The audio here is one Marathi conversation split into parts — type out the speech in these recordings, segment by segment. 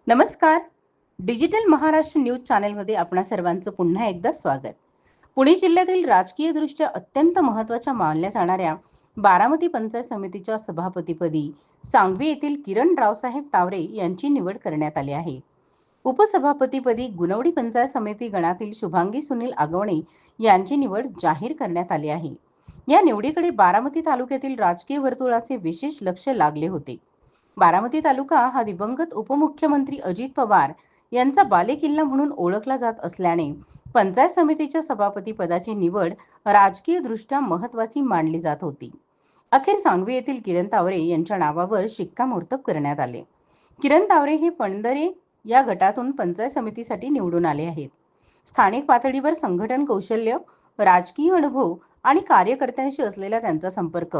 नमस्कार. डिजिटल महाराष्ट्र न्यूज चॅनेलमध्ये आपणा सर्वांचं पुन्हा एकदा स्वागत. पुणे जिल्ह्यातील राजकीयदृष्ट्या अत्यंत महत्त्वाच्या मानल्या जाणाऱ्या बारामती पंचायत समितीच्या सभापतीपदी सांगवी येथील किरण रावसाहेब तावरे यांची निवड करण्यात आली आहे. उपसभापतीपदी गुणवडी पंचायत समिती गणातील शुभांगी सुनील आगवणे यांची निवड जाहीर करण्यात आली आहे. या निवडीकडे बारामती तालुक्यातील राजकीय वर्तुळाचे विशेष लक्ष लागले होते. बारामती तालुका हा दिवंगत उपमुख्यमंत्री अजित पवार यांचा बालेकिल्ला म्हणून ओळखला जात असल्याने पंचायत समितीच्या सभापती पदाची निवड राजकीय दृष्ट्या महत्त्वाची मानली जात होती. अखेर सांगवी येथील किरण तावरे यांच्या नावावर शिक्कामोर्तब करण्यात आले. किरण तावरे हे पणदरे या गटातून पंचायत समितीसाठी निवडून आले आहेत. स्थानिक पातळीवर संघटन कौशल्य, राजकीय अनुभव आणि कार्यकर्त्यांशी असलेला त्यांचा संपर्क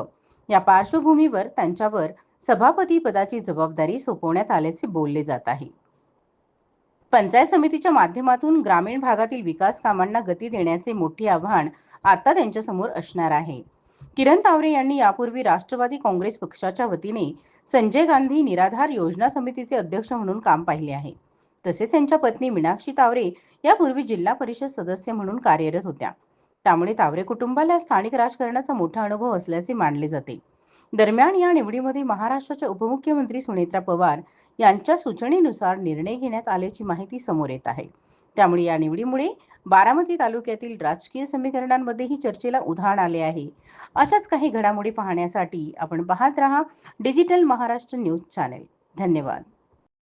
या पार्श्वभूमीवर त्यांच्यावर सभापती पदाची जबाबदारी सोपवण्यात आल्याचे बोलले जात आहे. पंचायत समितीच्या माध्यमातून ग्रामीण भागातील विकास कामांना गती देण्याचे मोठे आव्हान आता त्यांच्या समोर असणार आहे. किरण तावरे यांनी यापूर्वी राष्ट्रवादी काँग्रेस पक्षाच्या वतीने संजय गांधी निराधार योजना समितीचे अध्यक्ष म्हणून काम पाहिले आहे. तसेच त्यांच्या पत्नी मीनाक्षी तावरे यापूर्वी जिल्हा परिषद सदस्य म्हणून कार्यरत होत्या. त्यामुळे तावरे कुटुंबाला स्थानिक राजकारणाचा मोठा अनुभव असल्याचे मानले जाते. दरम्यान या निवडीमध्ये महाराष्ट्राच्या उपमुख्यमंत्री सुनेत्रा पवार यांच्या सूचनेनुसार निर्णय घेण्यात आल्याची माहिती समोर येत आहे. त्यामुळे या निवडीमुळे बारामती तालुक्यातील राजकीय समीकरणांमध्येही चर्चेला उधाण आले आहे. अशाच काही घडामोडी पाहण्यासाठी आपण पाहत रहा डिजिटल महाराष्ट्र न्यूज चॅनेल. धन्यवाद.